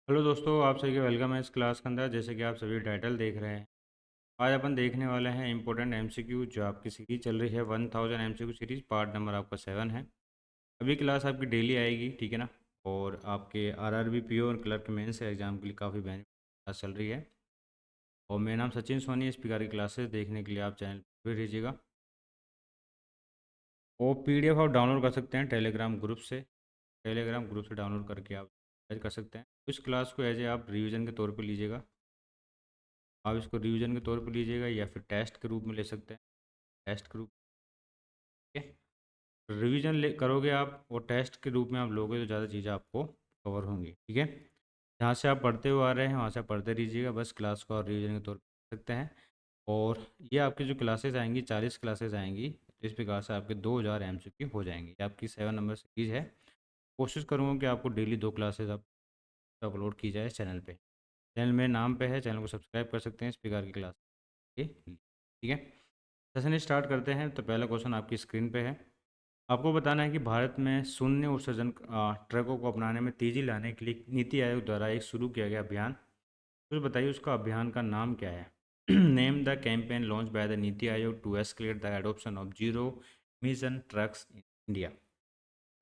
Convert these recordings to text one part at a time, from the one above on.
Hello दोस्तों, आप सभी का वेलकम है इस क्लास के अंदर। जैसे कि आप सभी टाइटल देख रहे हैं, आज अपन देखने वाले हैं इंपॉर्टेंट एमसीक्यू जो आपकी सीरीज चल रही है 1000 एमसीक्यू सीरीज। पार्ट नंबर आपका 7 है। अभी क्लास आपकी डेली आएगी, ठीक है ना। और आपके आरआरबी पीओ और क्लर्क मेंस एग्जाम के लिए काफ़ी बेनिफिट क्लास चल रही है। और मेरा नाम सचिन सोनी है। इस प्रकार की क्लासेस देखने के लिए आप चैनल पर रहिएगा। और पीडीएफ आप डाउनलोड कर सकते हैं टेलीग्राम ग्रुप से। टेलीग्राम ग्रुप से डाउनलोड करके आप कर सकते हैं। इस क्लास को एज ए आप रिवीजन के तौर पर लीजिएगा। आप इसको रिवीजन के तौर पर लीजिएगा या फिर टेस्ट के रूप में ले सकते हैं। टेस्ट के रूप, ठीक है। रिवीजन ले करोगे आप और टेस्ट के रूप में आप लोगे तो ज़्यादा चीज़ें आपको कवर होंगी, ठीक है। जहाँ से आप पढ़ते हुए आ रहे हैं वहाँ से आप पढ़ते रहिएगा। बस क्लास को और रिवीजन के तौर पर ले सकते हैं। और ये आपकी जो क्लासेस आएंगी 40 क्लासेस आएंगी, तो इस प्रकार से आपके 2000 एमसीक्यू हो जाएंगे। ये आपकी 7 नंबर सीरीज है। कोशिश करूँगा कि आपको डेली 2 क्लासेस आप अपलोड की जाए चैनल पे। चैनल मेरे नाम पे है, चैनल को सब्सक्राइब कर सकते हैं इस प्रकार की क्लास के लिए, ठीक है। सेशन स्टार्ट करते हैं। तो पहला क्वेश्चन आपकी स्क्रीन पे है। आपको बताना है कि भारत में शून्य उत्सर्जन ट्रकों को अपनाने में तेजी लाने के लिए नीति आयोग द्वारा एक शुरू किया गया अभियान, तो बताइए उसका अभियान का नाम क्या है। Name the campaign launch by the Niti Aayog to escalate the adoption of zero mission trucks in India.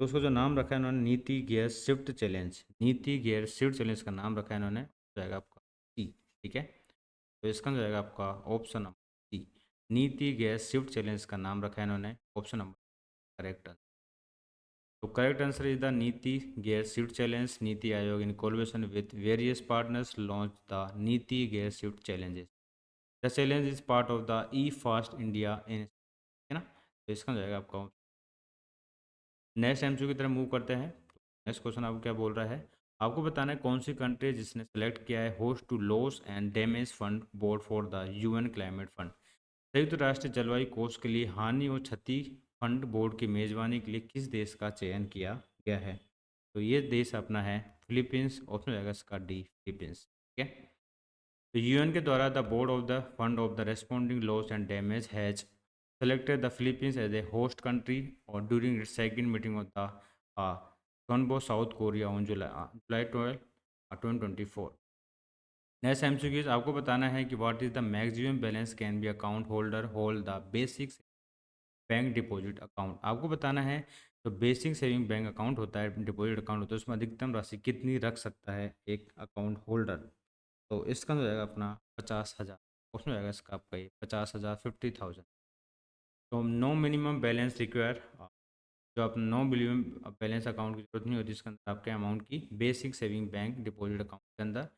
तो उसका जो नाम रखा है इन्होंने, Niti gear shift challenge. Niti gear shift challenge का नाम रखा है इन्होंने, हो जाएगा आपका सी, ठीक है। तो इसका हो जाएगा आपका ऑप्शन नंबर सी। नीति गैस शिफ्ट चैलेंज का नाम रखा है इन्होंने, ऑप्शन नंबर करेक्ट आंसर। तो correct answer is the NITI gas shift challenge. NITI Aayog in collaboration with various partners launch the NITI gas shift challenges. The challenge is part of the E fast India in, है ना। तो इसका हो जाएगा आपका। Next MCQ की तरफ मूव करते हैं। नेक्स्ट क्वेश्चन आपको क्या बोल रहा है। आपको बताना है कौन सी कंट्री है जिसने सेलेक्ट किया है host to loss and damage fund board for the UN climate fund. संयुक्त राष्ट्र जलवायु कोष के लिए हानि और क्षति फंड बोर्ड की मेजबानी के लिए किस देश का चयन किया गया है। तो ये देश अपना है फिलीपींस। ऑप्शन रहेगा इसका डी, फिलीपींस, ठीक है। तो यूएन के द्वारा the board of the fund of the responding loss and damage has selected the Philippines as a host country or during its second meeting of the Sonbo, South Korea on July 12, 2024। Next MCQ आपको बताना है कि what is the maximum balance can be account holder hold the basic bank deposit account. आपको बताना है तो basic saving bank account होता है, डिपॉजिट अकाउंट होता है, उसमें अधिकतम राशि कितनी रख सकता है एक अकाउंट होल्डर। तो इसका हो जाएगा अपना 50,000। उसमें जाएगा इसका आपका ये 50,000, 50,000। तो नो मिनिमम बैलेंस रिक्वायर, जो आप नो मिनिमम बैलेंस अकाउंट की जरूरत नहीं होती इसके अंदर आपके अमाउंट की। Basic saving bank deposit account के अंदर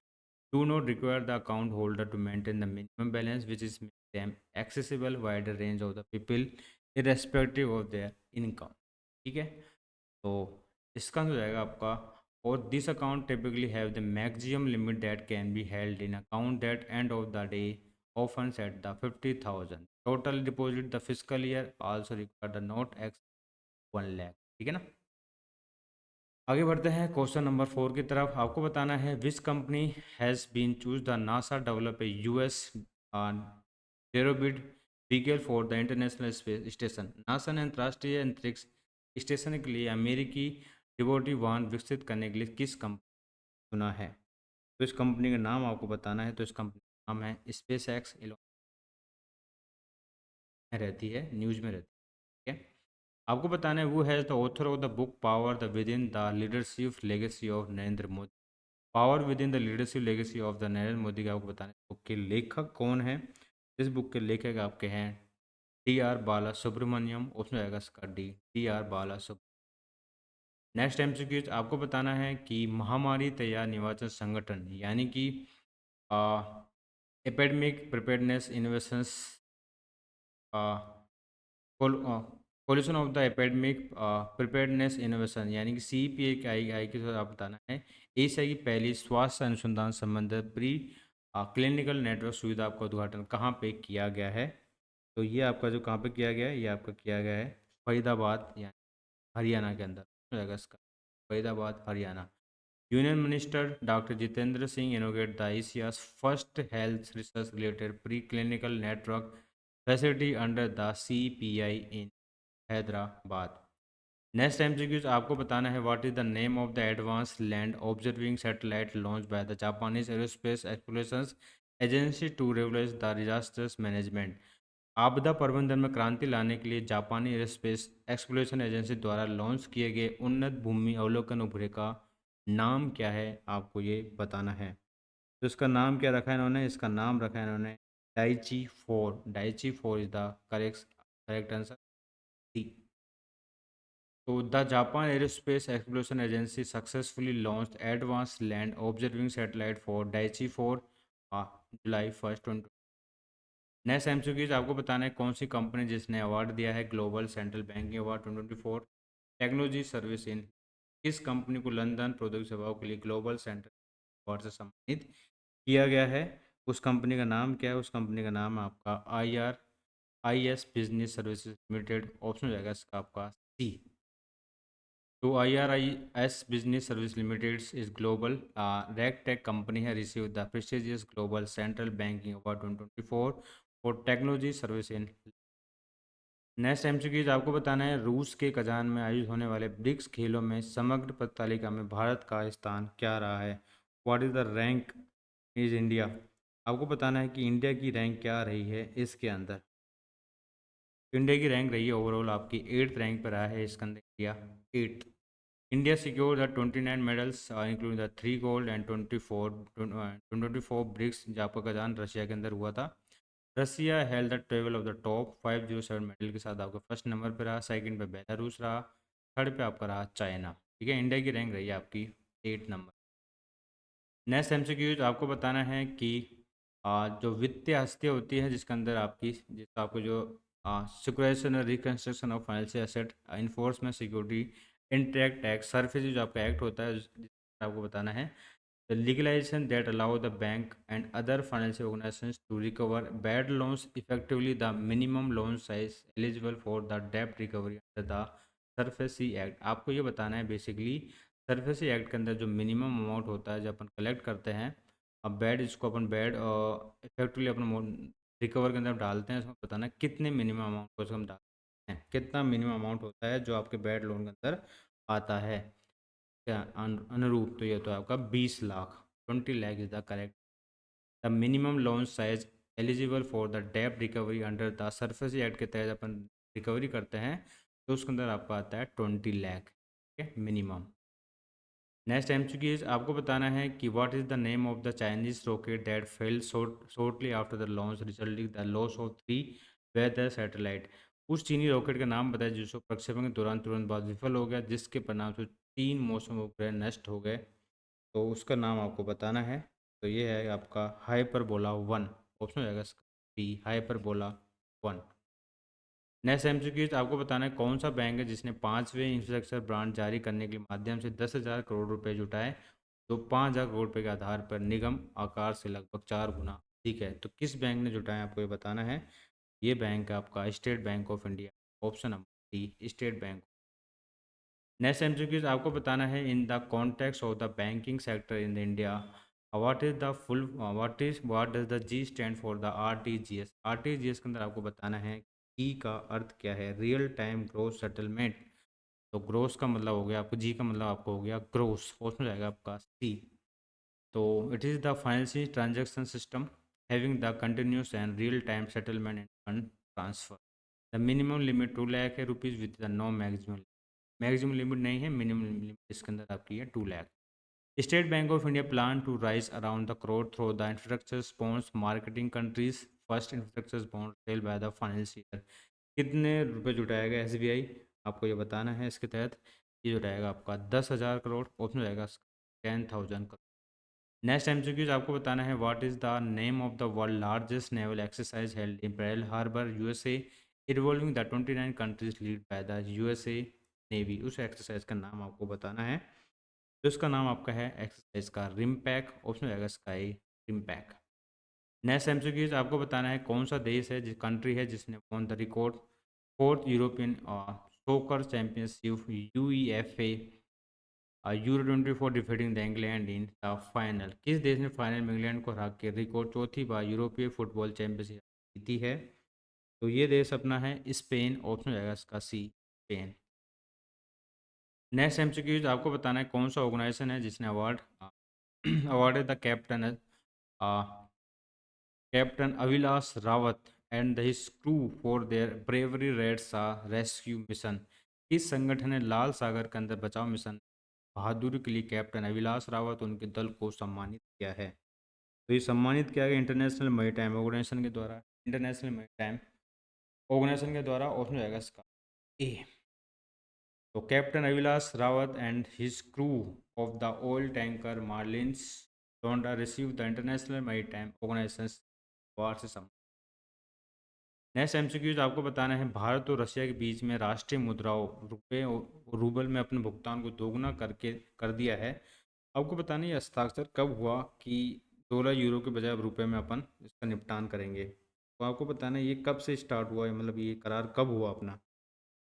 do not require the account holder to maintain the minimum balance which is them accessible wider range of the people irrespective of their income, ठीक है। तो इसका हो जाएगा आपका। और this account typically have the maximum limit that can be held in account that end of the day often set the 50,000 total deposit the fiscal year also require the not ex 1 lakh, ठीक है ना। आगे बढ़ते हैं question number 4 की तरफ। आपको बताना है which company has been choose the NASA develop a US deorbit vehicle for the international space station. NASA ने अंतर्राष्ट्रीय अंतरिक्ष स्टेशन के लिए अमेरिकी डिवोटी वाहन विकसित करने के लिए किस कंपनी चुना है। तो इस कंपनी का नाम आपको बताना है। तो इस कंपनी का नाम है स्पेस एक्स। रहती है, न्यूज़ में रहती है, ठीक है। आपको बताना है वो है the author of the book power the with in the leadership legacy of Narendra Modi. Power with in the leadership legacy of the Narendra Modi का आपको बताना है बुक के लेखक कौन है। इस बुक के लेखक आपके हैं डी आर बाला सुब्रमण्यम। उसमें आएगा इसका डी, डी आर बाला सुब्रमण्यम। नेक्स्ट एमसीक्यू आपको बताना है कि महामारी तैयार निर्वाचन संगठन यानी कि epidemic preparedness innovations pollution of the epidemic preparedness innovation यानी कि CPA के आई के साथ आप बताना है एशिया की पहली स्वास्थ्य अनुसंधान संबंधित प्री क्लिनिकल नेटवर्क सुविधा आपका उद्घाटन कहाँ पे किया गया है। तो ये आपका जो कहाँ पे किया गया है, ये आपका किया गया है फरीदाबाद यानी हरियाणा के अंदर हो जाएगा इसका, Faridabad Haryana. Union minister doctor Jitendra Singh inaugurate the Asia's first health research related pre clinical network facility under the CPI in Hyderabad. Next MCQs आपको बताना है what is the name of the advance land observing satellite launch by the Japanese aerospace exploration agency to revolutionise the disasters management. आपदा प्रबंधन में क्रांति लाने के लिए जापानी एरोस्पेस एक्सप्लोरेशन एजेंसी द्वारा लॉन्च किए गए उन्नत भूमि अवलोकन उपग्रह का नाम क्या है, आपको ये बताना है। तो इसका नाम क्या रखा है इन्होंने, इसका नाम रखा है इन्होंने Daichi four. Daichi four is the correct correct answer D. तो the Japan aerospace exploration agency successfully launch advance land observing satellite for Daichi four July 1, 20। Next MCQs आपको बताना है कौन सी कंपनी जिसने अवार्ड दिया है global central banking award 2024 technology service इन। किस company को लंदन प्रौद्योगिकी सेवाओं के लिए ग्लोबल सेंट्रल अवार्ड से सम्मानित किया गया है? उस कंपनी का नाम क्या है? उस कंपनी का नाम है आपका IRIS business services limited. Option हो जाएगा इसका आपका सी। तो IRIS business service limited is global regtech company है receive the prestigious global central banking award 2024 for technology service in. Next MCQs आपको बताना है रूस के कजान में आयोजित होने वाले ब्रिक्स खेलों में समग्र पद तालिका में भारत का स्थान क्या रहा है? What is the rank is India. आपको बताना है कि इंडिया की रैंक क्या रही है इसके अंदर। तो इंडिया की रैंक रही है ओवरऑल आपकी 8th रैंक पर रहा है इसके अंदर India 8th। India secure the 29 medals including the 3 gold and 24 BRICS जो आपका कजान रशिया के अंदर हुआ था। Russia held the table of the top 507 medal के साथ आपका फर्स्ट नंबर पे रहा, सेकंड पे बेलारूस रहा, थर्ड पे आपका रहा चाइना। ठीक है, इंडिया की रैंक रही है आपकी 8 नंबर। नेक्स्ट एमसीक्यूज आपको बताना है कि जो वित्तीय हस्तियाँ होती है जिसके अंदर आपकी जिसका आपको जो सिक्योराइजेशन और reconstruction of financial asset enforcement security interact act surface जो आपका एक्ट होता है जिसका आपको बताना है the legalization that allow the bank and other financial organizations to recover bad loans effectively the minimum loan size eligible for the debt recovery under the SARFAESI act. आपको ये बताना है बेसिकली सरफेसी एक्ट के अंदर जो मिनिमम अमाउंट होता है जो अपन कलेक्ट करते हैं, अब बैड इसको अपन बैड इफेक्टिवली अपना रिकवर के अंदर डालते हैं, इसमें बताना है कितने मिनिमम अमाउंट को हम डालते हैं, कितना मिनिमम अमाउंट होता है जो आपके बैड लोन के अंदर आता है क्या अनुरूप। तो ये तो आपका 20 lakh 20 lakh is the correct. The minimum loan size eligible for the डेब्ट recovery under the SARFAESI act के तहत अपन रिकवरी करते हैं तो उसके अंदर आपका आता है 20 लाख। ठीक है, मिनिमम। नेक्स्ट एमसीक्यूज आपको बताना है कि what is the name of the Chinese rocket that fail shortly after the launch resulting the loss of 3 weather satellite. उस चीनी रॉकेट का नाम बताया जिसको प्रक्षेपण के दौरान तुरंत बाद विफल हो गया जिसके परिणाम से 3 मौसम उपग्रह नष्ट हो गए। तो उसका नाम आपको बताना है। तो ये है आपका हाइपरबोला 1। ऑप्शन हो जाएगा इसका बी हाइपरबोला 1। नेक्स्ट एमसीक्यूज आपको बताना है कौन सा बैंक है जिसने 5वें इंफ्रास्ट्रक्चर ब्रांड जारी करने के माध्यम से 10,000 करोड़ रुपए जुटाए तो 5,000 करोड़ रुपए के आधार पर निगम आकार से लगभग 4 गुना। ठीक है, तो किस बैंक ने जुटाया आपको ये बताना है। ये बैंक है आपका State bank of India. Option number D State Bank. Next MCQs आपको बताना है in the context of the banking sector in India what is the full what does the G stand for the RTGS. RTGS के अंदर आपको बताना है ई का अर्थ क्या है, रियल टाइम ग्रोस सेटलमेंट। तो ग्रोस का मतलब हो गया आपको, जी का मतलब आपको हो गया ग्रोस, उसमें जाएगा आपका सी। तो it is the financial transaction system having the continuous and real time settlement and fund transfer. The minimum limit 2 lakh है rupees with the no maximum. Maximum limit नहीं है, मिनिमम लिमिट इसके अंदर आपकी है 2 lakh. State bank of India plan to raise around the crore through the infrastructure bonds marketing countries first infrastructure bond sale by the financial. कितने रुपए जुटाएगा SBI, आपको ये बताना है। इसके तहत ये जुटाएगा आपका 10,000 करोड़। ऑप्शन हो जाएगा 10,000 करोड़। नेक्स्ट एमसीक्यूज आपको बताना है what is the name of the world largest naval exercise held in Pearl Harbor USA involving the 29 countries lead by the USA navy. उस एक्सरसाइज का नाम आपको बताना है। तो इसका नाम आपका है एक्सरसाइज का रिमपैक। ऑप्शन हो जाएगा स्काई रिमपैक। नेक्स्ट एमसीक्यूज आपको बताना है कौन सा देश है जिस कंट्री है जिसने won the record 4th European soccer championship UEFA Euro 24 defeating the England in the final. किस देश ने फाइनल में इंग्लैंड को हरा के रिकॉर्ड चौथी बार यूरोपीय फुटबॉल चैंपियनशिप जीती है? तो ये देश अपना है स्पेन। ऑप्शन हो जाएगा इसका सी स्पेन। नेक्स्ट एमसीक्यूज आपको बताना है कौन सा ऑर्गेनाइजेशन है जिसने award awarded the captain Avilas Rawat and his crew for their bravery Red Sea rescue mission. इस संगठन ने लाल सागर के अंदर बचाव मिशन बहादुरी के लिए कैप्टन अविलास रावत और उनके दल को सम्मानित किया है। तो ये सम्मानित किया गया इंटरनेशनल मैरीटाइम ऑर्गेनाइजेशन के द्वारा। इंटरनेशनल मैरीटाइम ऑर्गेनाइजेशन के द्वारा ऑप्शन हो जाएगा इसका ए। तो captain Avilas Rawat and his crew of the oil tanker Marlins Donda receive the international maritime organisation award से सम्मानित। नेक्स्ट एमसीक्यूज आपको बताना है भारत और रशिया के बीच में राष्ट्रीय मुद्राओं रुपये और रूबल में अपने भुगतान को दोगुना करके कर दिया है। आपको बताना है ये हस्ताक्षर कब हुआ कि $यूरो के बजाय अब रुपये में अपन इसका निपटान करेंगे। तो आपको बताना है ये कब से स्टार्ट हुआ है, मतलब ये करार कब हुआ अपना।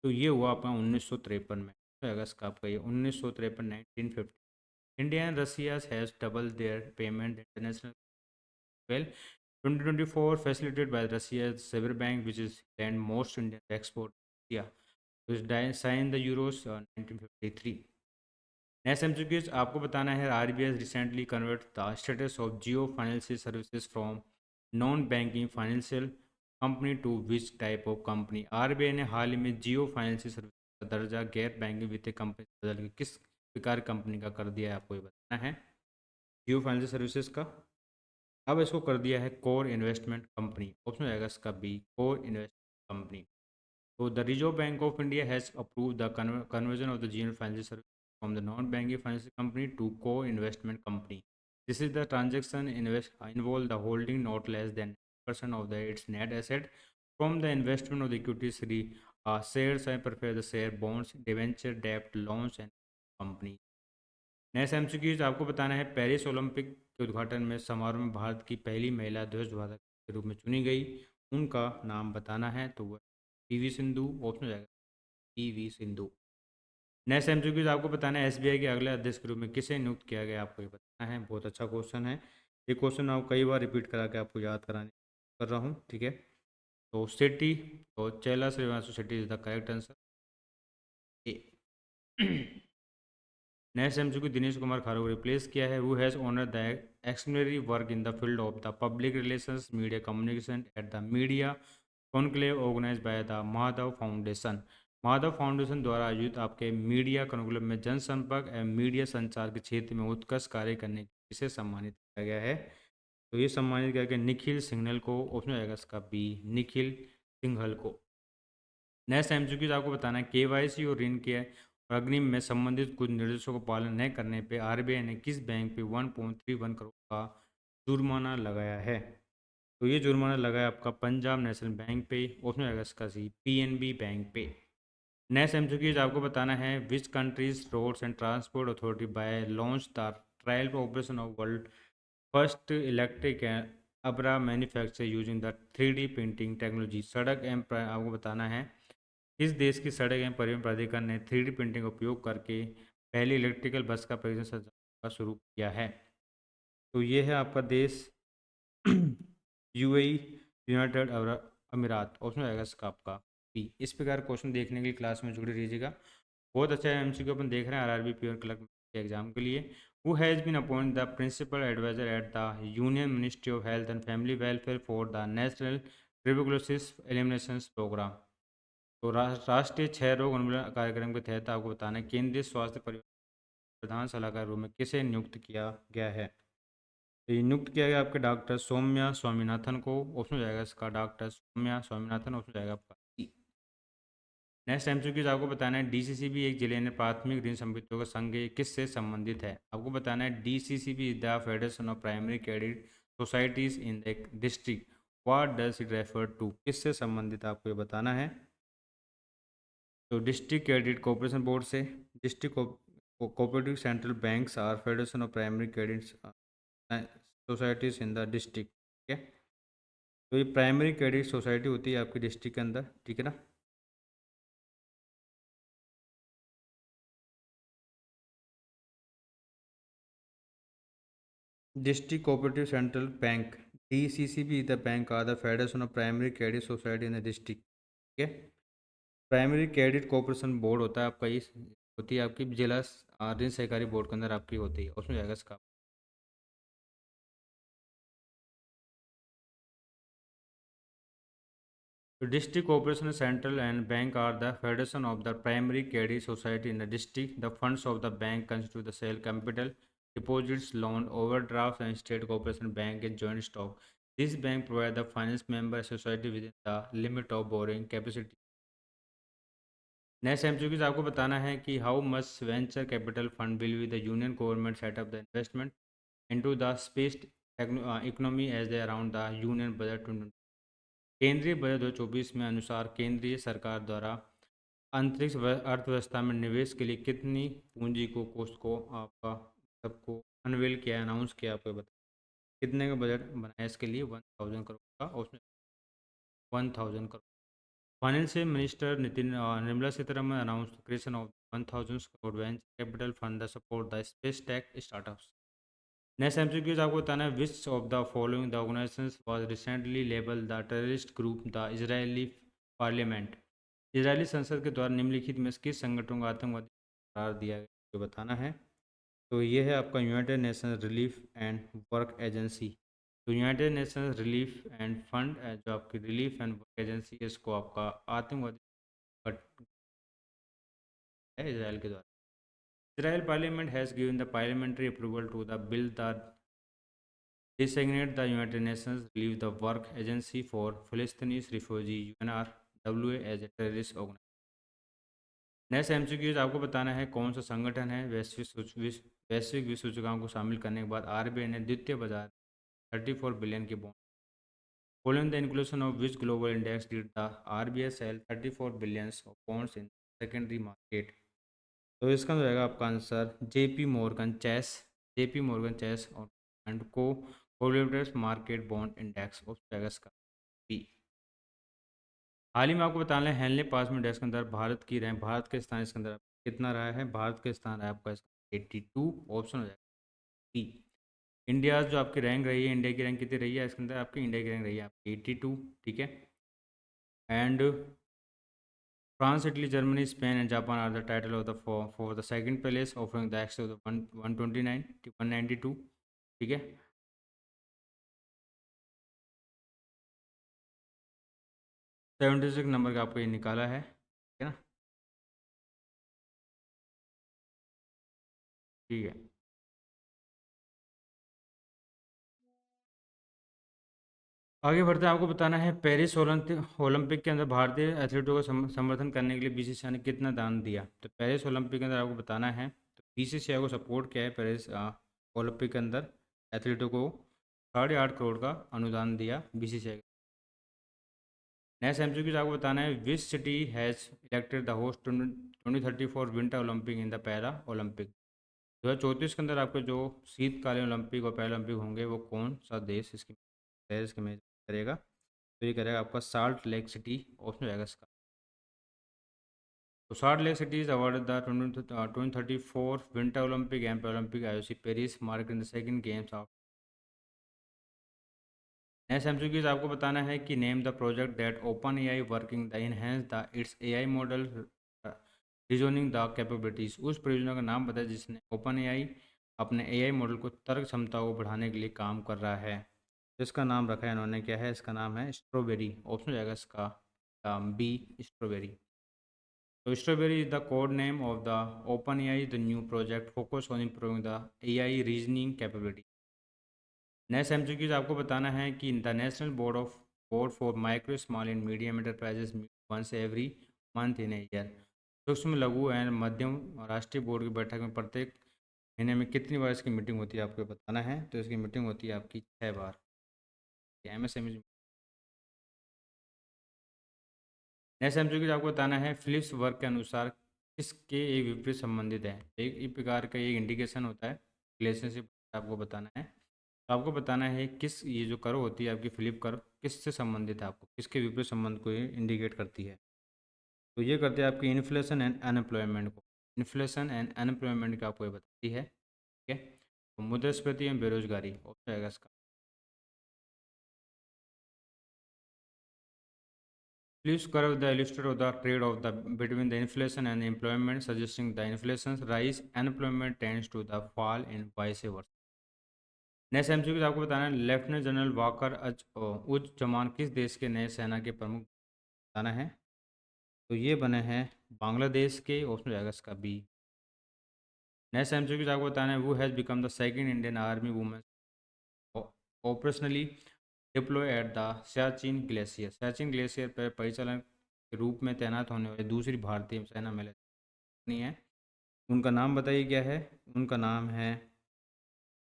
तो ये हुआ अपना 1953 में। तो अगस्त का आपका ये 1953 1950। India and Russia has double their payment international well 2024 facilitated by Russia's Sberbank, which is then most Indian export India, which signed the euros 1953। Next MCQs आपको बताना है RBI recently convert the status of Jio financial services from non banking financial company to which type of company. RBI ने हाल ही में जियो financial services का दर्जा गैर banking वित्तीय कंपनी से बदल के किस प्रकार कंपनी का कर दिया है, आपको ये बताना है। जियो फाइनेंशियल सर्विसेज का अब इसको कर दिया है कोर इन्वेस्टमेंट कंपनी। ऑप्शन आएगा इसका B, core investment company. So the Reserve Bank of India has approved the conversion of the general financial service from the non-banking financial company to co-investment company. This is the transaction involve the holding not less than 10% of its net asset from the investment of the equities, shares and prefer the share bonds, debenture, debt, loans and company। Next MCQs आपको बताना है Paris Olympic के उद्घाटन में समारोह में भारत की पहली महिला ध्वजवाहक के रूप में चुनी गई, उनका नाम बताना है। तो वह पीवी सिंधु। ऑप्शन हो जाएगा पीवी सिंधु। नेक्स्ट एमसीक्यूज आपको बताना है एसबीआई के अगले अध्यक्ष के रूप में किसे नियुक्त किया गया, आपको ये बताना है। बहुत अच्छा क्वेश्चन है ये क्वेश्चन, आप कई बार रिपीट करा के आपको याद कराने कर रहा हूँ, ठीक है। तो सेट्टी, तो Challa Srivastava Setty is the correct answer A. Next MCQ Dinesh Kumar Khara को रिप्लेस किया है। Who has honour the extraordinary work in the field of the public relations media communication at the media conclave organise by the Madhav foundation. Madhav foundation द्वारा आयोजित आपके media conclave में जनसंपर्क एवं मीडिया संचार के क्षेत्र में उत्कृष्ट कार्य करने से सम्मानित किया गया है। तो ये सम्मानित किया गया निखिल सिंघल को। ऑप्शन आएगा इसका बी, निखिल सिंघल को। नेक्स्ट एमसीक्यूज आपको बताना है केवाईसी और ऋण के अग्रिम में संबंधित कुछ निर्देशों का पालन न करने पे आरबीआई ने किस बैंक पे 1.31 करोड़ का जुर्माना लगाया है। तो ये जुर्माना लगाया आपका पंजाब नेशनल बैंक पे। ऑप्शन आएगा इसका सी, पीएनबी बैंक पे। नेक्स्ट एमसीक्यूज आपको बताना है which countries roads and transport authority by launch the trial operation of world first electric abra manufacture using the 3D printing technology. सड़क एम आपको बताना है इस देश की सड़क एवं परिवहन प्राधिकरण ने 3D प्रिंटिंग का उपयोग करके पहली इलेक्ट्रिकल बस का परीक्षण शुरू किया है। तो ये है आपका देश यूएई, यूनाइटेड अरब अमीरात। ऑप्शन आएगा इसका आपका बी। इस प्रकार क्वेश्चन देखने के लिए क्लास में जुड़े रहिएगा। बहुत अच्छा एमसीक्यू अपन देख रहे हैं आरआरबी प्योर क्लर्क के एग्जाम के लिए। Who has been appoint the principal adviser at the union ministry of health and family welfare for the national tuberculosis elimination programme. तो राष्ट्रीय क्षय रोग उन्मूलन कार्यक्रम के तहत आपको बताना है केंद्रीय स्वास्थ्य परिवार प्रधान सलाहकार रूप में किसे नियुक्त किया गया है। तो ये नियुक्त किया गया आपके डॉक्टर सौम्या स्वामीनाथन को। ऑप्शन हो जाएगा इसका डॉक्टर सौम्या स्वामीनाथन। ऑप्शन हो जाएगा आपका सी। नेक्स्ट एमसीक्यूज आपको बताना है डीसीसीबी एक जिले ने प्राथमिक ऋण समितियों का संघ किससे संबंधित है। आपको बताना है DCCB is the federation of primary credit societies in the district. What does it refer to, किससे संबंधित आपको ये बताना है। तो डिस्ट्रिक्ट क्रेडिट कोऑपरेशन बोर्ड से। District cooperative central banks are federation of primary credit societies in the district, ठीक है। तो ये प्राइमरी क्रेडिट सोसाइटी होती है आपकी डिस्ट्रिक्ट के अंदर, ठीक है ना। District cooperative central bank DCCB the bank are the federation of primary credit society in the district, ठीक है। प्राइमरी क्रेडिट कोऑपरेशन बोर्ड होता है आपका ये होती है आपकी जिला ऋण सहकारी बोर्ड के अंदर आपकी होती है, उसमें जाएगा इसका। The district corporation, central and bank are the federation of the primary credit society in the district. The funds of the bank constitute the sale capital, deposits, loan, overdrafts, and state corporation bank and joint stock. This bank provide the finance member society within the limit of borrowing capacity. Next MCQs आपको बताना है कि how much venture capital fund will be the union government set up the investment into the space economy as the around the union budget. केंद्रीय budget 2024 में अनुसार केंद्रीय सरकार द्वारा अंतरिक्ष अर्थव्यवस्था में निवेश के लिए कितनी पूंजी को कोष को आपका सबको अनवेल किया, अनाउंस किया, आपको बता कितने का बजट बनाया इसके लिए 1000 करोड़ का, उसमें 1000 crore. Financial minister Nirmala Sitharaman announce creation of 1000 crore venture capital fund the support the space tech startups. Next MCQs आपको बताना है विच of the following the organisations was recently label the terrorist group the Israeli parliament. Israeli संसद के द्वारा निम्नलिखित में किस संगठन को आतंकवादी करार दिया गया, तो बताना है। तो ये है आपका united nations relief and work agency. तो united nations relief and fund जो आपकी रिलीफ एंड वर्क एजेंसी है, इसको आपका आतंकवादी है इसराइल के द्वारा। Israel Parliament has given the parliamentary approval to the bill that designate the United Nations Relief the Work Agency for Palestinian Refugee UNRWA as a terrorist organization। Next MCQs आपको बताना है कौन सा संगठन है वैश्विक विश्व सूचकांक को शामिल करने के बाद आरबीआई ने द्वितीय बाजार 34 बिलियन के bond. Following the inclusion of which global index did the RBI sell 34 billions of bonds in secondary market. तो इसका जो रहेगा आपका answer JP Morgan Chase and co collaborative market bond index of जाएगा इसका बी। हाल ही में आपको बताना है हेनले पास में इंडेक्स के अंदर भारत की रैंक, भारत के स्थान इसके अंदर कितना रहा है, भारत के स्थान है आपका 82, ऑप्शन हो जाएगा डी। इंडिया जो आपकी रैंक रही है, इंडिया की रैंक कितनी रही है इसके अंदर, आपकी इंडिया की रैंक रही है आपकी 82, ठीक है। And France, Italy, Germany, Spain, and Japan are the title of the for the second place, offering the access of the 129 to 192, ठीक है। 76 नंबर का आपको ये निकाला है, ठीक है ना, ठीक है। आगे बढ़ते हैं, आपको बताना है पेरिस ओलंपिक के अंदर भारतीय एथलीटों को समर्थन करने के लिए बीसीसीआई ने कितना दान दिया। तो पेरिस ओलंपिक के अंदर आपको बताना है, तो बीसीसीआई को सपोर्ट किया है पेरिस ओलंपिक के अंदर एथलीटों को 8.5 करोड़ का अनुदान दिया बीसीसीआई। नेक्स्ट एमसीक्यू आपको बताना है which city has elected the host 2034 winter Olympic in the para Olympic. 2034 के अंदर आपके जो शीतकालीन ओलंपिक और पैरा ओलंपिक होंगे वो कौन सा देश इसकी में करेगा, तो ये करेगा आपका साल्ट लेक सिटी, ऑप्शन रहेगा इसका। तो salt lake city is awarded the 2034 winter Olympic and para Olympic IOC Paris mark in the second games of. Next MCQs आपको बताना है कि name the project that open AI working the enhance the it's AI model reasoning the capabilities. उस परियोजना का नाम बताए जिसने ओपन एआई अपने एआई मॉडल को तर्क क्षमता को बढ़ाने के लिए काम कर रहा है। इसका नाम रखा है इन्होंने, क्या है इसका नाम है स्ट्रॉबेरी, ऑप्शन जाएगा इसका बी स्ट्रॉबेरी। तो strawberry is the code name of the OpenAI the new project focus on improving the AI reasoning capability. Next MCQs आपको बताना है कि international board for micro small and medium enterprises once every month in year. सूक्ष्म लघु and मध्यम राष्ट्रीय board की बैठक में प्रत्येक महीने में कितनी बार इसकी मीटिंग होती है आपको बताना है। तो इसकी मीटिंग होती है आपकी 6 बार। एमएसएमई। नेक्स्ट एमसीक्यूज आपको बताना है फिलिप्स वर्क के अनुसार किसके एक विपरीत संबंधित है। एक प्रकार का एक इंडिकेशन होता है रिलेशनशिप, आपको बताना है। तो आपको बताना है किस ये जो कर्व होती है आपकी फ्लिप कर्व किससे संबंधित है, आपको किसके विपरीत संबंध को ये इंडिकेट करती है। तो ये करते हैं आपकी इन्फ्लेशन एंड अनएम्प्लॉयमेंट को, इन्फ्लेशन एंड अनएम्प्लॉयमेंट का आपको ये बताती है, ठीक है। तो मुद्रास्फीति एवं बेरोजगारी हो जाएगा इसका। Please curve the illustrator of the trade of the between the inflation and employment, suggesting the inflation rise, unemployment tends to the fall and vice versa. Next MCQ आपको बताना है, लेफ्टिनेंट जनरल वाकर उज जमान किस देश के नए सेना के प्रमुख बताना है। तो ये बने हैं बांग्लादेश के, ऑप्शन जाएगा इसका बी। नेक्स्ट एमसीक्यू आपको बताना है, वो has become the second Indian army women operationally deploy at the Siachen glacier. Siachen glacier पर परिचालन के रूप में तैनात होने वाली दूसरी भारतीय सेना में नहीं है। उनका नाम बताइए क्या है। उनका नाम है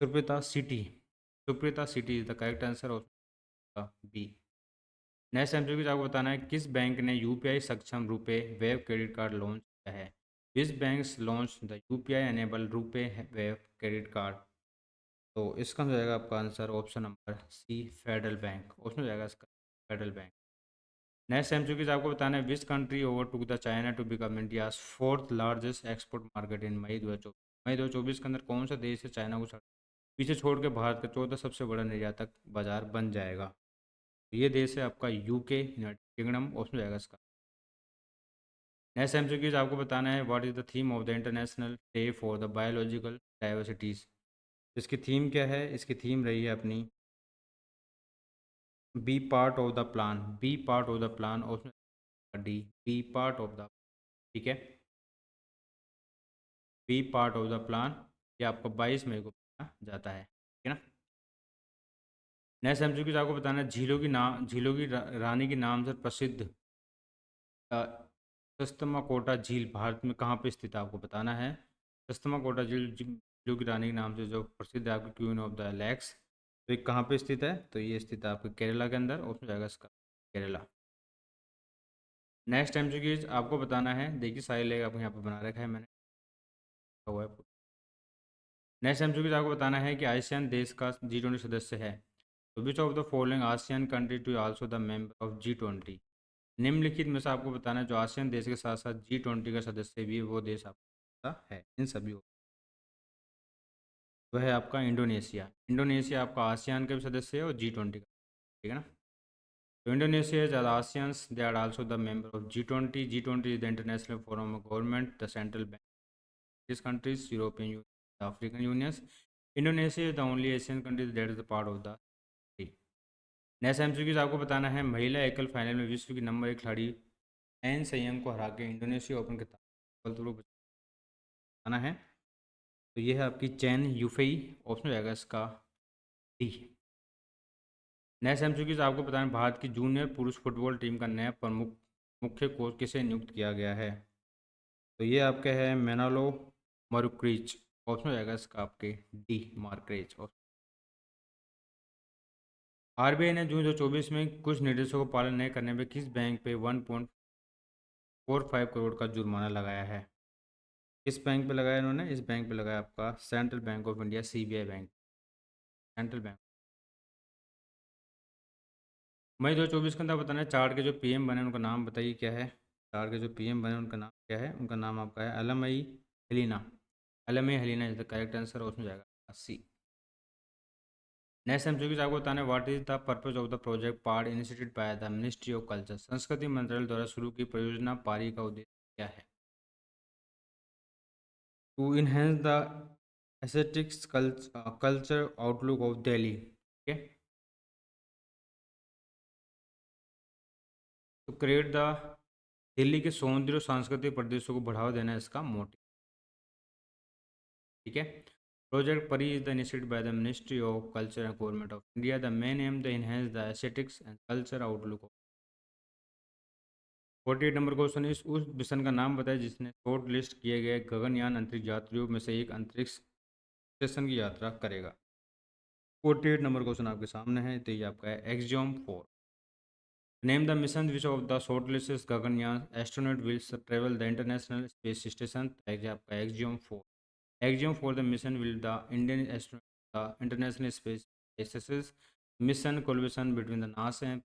Supreeta city. Supreeta city is the correct answer of B. Next MCQ आपको बताना है, किस बैंक ने यूपीआई सक्षम रुपए वेब क्रेडिट कार्ड लॉन्च किया है। Which banks launch the UPI enable RuPay web credit card. तो इसका हो जाएगा आपका answer option number C, Federal Bank. Option हो जाएगा इसका फेडरल बैंक। नेक्स्ट एमसीक्यू आपको बताना है, which country over took the China to become India's fourth largest export market in May 2024। मई 2024 के अंदर कौन सा देश है चाइना को पीछे छोड़ के भारत का चौथा सबसे बड़ा निर्यातक बाजार बन जाएगा। ये देश है आपका यूके, यूनाइटेड किंगडम। ऑप्शन जाएगा इसका। नेक्स्ट एमसीक्यूज आपको बताना है, what is the theme of the international day for the biological diversities. इसकी थीम क्या है। इसकी थीम रही है अपनी be part of the plan. Be part of the plan, option D, be part of the, ठीक है, be part of the plan. ये आपको 22 मई को बताया जाता है, ठीक है ना। नेक्स्ट एमसीक्यूज आपको बताना है, झीलों की रानी के नाम से प्रसिद्ध सस्तमा कोटा झील भारत में कहाँ पे स्थित है, आपको बताना है। सस्तमा कोटा झील झीलों की रानी के नाम से जो प्रसिद्ध है, आपकी क्वीन ऑफ द लेक्स, तो ये कहाँ पे स्थित है। तो ये स्थित है आपके केरला के अंदर। ऑप्शन जाएगा इसका केरला। नेक्स्ट एमसीक्यूज आपको बताना है, देखिए सारे लेग आपको यहाँ पे बना रखा है मैंने, हुआ है। नेक्स्ट एमसीक्यूज आपको बताना है कि आसियान देश का G20 सदस्य है। तो which of the following ASEAN country to also the member of G20। निम्नलिखित में से आपको बताना है, जो आसियान देश के साथ साथ G20 का सदस्य भी है, वो देश आपका है इन सभी। वह है आपका इंडोनेशिया। इंडोनेशिया आपका आसियान का भी सदस्य है और G20 का, ठीक है ना। तो Indonesia is ASEAN's, they are also the member of G20। G20 is the international forum of government, the central bank, this countries, European union, African unions. Indonesia is the only Asian country that is the part of the. Next MCQs आपको बताना है, महिला एकल final में विश्व की number 1 खिलाड़ी N सयंग को हरा के इंडोनेशिया ओपन के बताना है। तो ये है आपकी चैन यूफेई। ऑप्शन हो जाएगा इसका डी। नेक्स्ट एमसीक्यूज आपको बताना है, भारत की जूनियर पुरुष फुटबॉल टीम का नया प्रमुख मुख्य कोच किसे नियुक्त किया गया है। तो ये आपके है मेनालो मरुक्रीच। ऑप्शन हो जाएगा इसका आपके डी, मार्क्रेज। आरबीआई ने जून 2024 में कुछ निर्देशों का पालन नहीं करने पर किस बैंक पे 1.45 करोड़ का जुर्माना लगाया है। किस बैंक पे लगाया इन्होंने। इस बैंक पे लगाया आपका central bank of India, CBI bank, central bank. मई 2024 के अंदर बताना है, चार्ट के जो पीएम बने उनका नाम बताइए क्या है। चार्ट के जो पीएम बने उनका नाम क्या है। उनका नाम आपका है अलमई हलीना। अलमई हलीना इज द करेक्ट आंसर। उसमें जाएगा सी। नेक्स्ट एमसीक्यू आपको बताना है, what is the purpose of the project part initiated by the ministry of culture. संस्कृति मंत्रालय द्वारा शुरू की परियोजना पारी का उद्देश्य क्या है। To enhance the aesthetics culture outlook of Delhi, ठीक है। तो क्रिएट द दिल्ली के सौंदर्य और सांस्कृतिक प्रदेशों को बढ़ावा देना इसका मोटिव, ठीक है। प्रोजेक्ट परी is the initiated by the ministry of culture and government of India. The main am the enhance the aesthetics and culture outlook. 48 number question इस उस मिशन का नाम बताए जिसने शॉर्ट लिस्ट किए गए गगनयान अंतरिक्ष यात्रियों में से एक अंतरिक्ष स्टेशन की यात्रा करेगा। 48 नंबर क्वेश्चन आपके सामने है, तो ये आपका है Axiom 4। Name the mission which of the shortlisted Gaganyaan astronaut will travel the international space station. आपका Axiom 4। Axiom 4 the mission will the Indian astronaut the international space station mission collaboration between the NASA and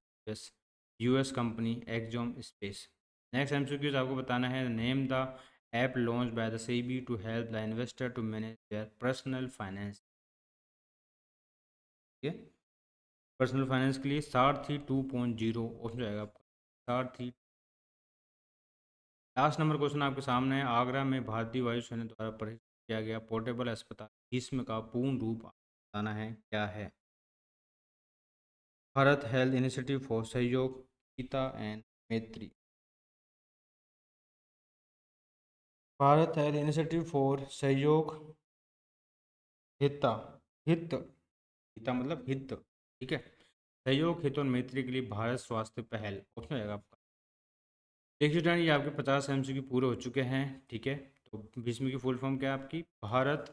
US company Axiom space. Next MCQs आपको बताना है, name the app launch by the SEBI to help the investor to manage their personal finance. Personal finance के लिए सारथी 2.0 हो जाएगा आपका सारथी last number question आपके सामने है। आगरा में भारतीय वायुसेना द्वारा प्रशिक्षित किया गया पोर्टेबल अस्पताल भीष्म का पूर्ण रूप बताना है, क्या है? भारत हेल्थ इनिशिएटिव फॉर सहयोग, गीता एंड मैत्री। भारत हेल्थ इनिशिएटिव फॉर सहयोग, हिता, हित, हिता मतलब हित, ठीक है। सहयोग, हित और मैत्री के लिए भारत स्वास्थ्य पहल ऑप्शन रहेगा आपका। देखिए स्टूडेंट, ये आपके 50 MCQ पूरे हो चुके हैं, ठीक है। तो भीष्म की फुल फॉर्म क्या है आपकी? भारत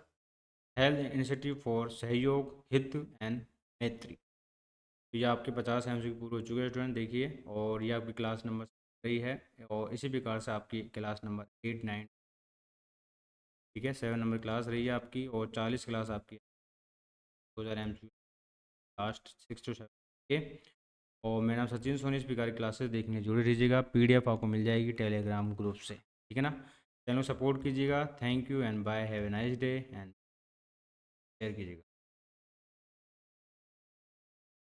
हेल्थ इनिशिएटिव फॉर सहयोग, हित एंड मैत्री। तो ये आपके 50 MCQ पूरे हो चुके हैं स्टूडेंट, देखिए। और ये आपकी क्लास नंबर रही है, और इसी प्रकार से आपकी क्लास नंबर 8, 9, ठीक है, 7 नंबर क्लास रही है आपकी, और 40 क्लास आपकी 2000 MCQ लास्ट 6 to 7 के। और मेरा नाम सचिन सोनी, इस प्रकार की क्लासेस देखने जुड़े रहिएगा। PDF आपको मिल जाएगी टेलीग्राम ग्रुप से, ठीक है ना। चैनल को सपोर्ट कीजिएगा। Thank you and bye, have a nice day and share कीजिएगा।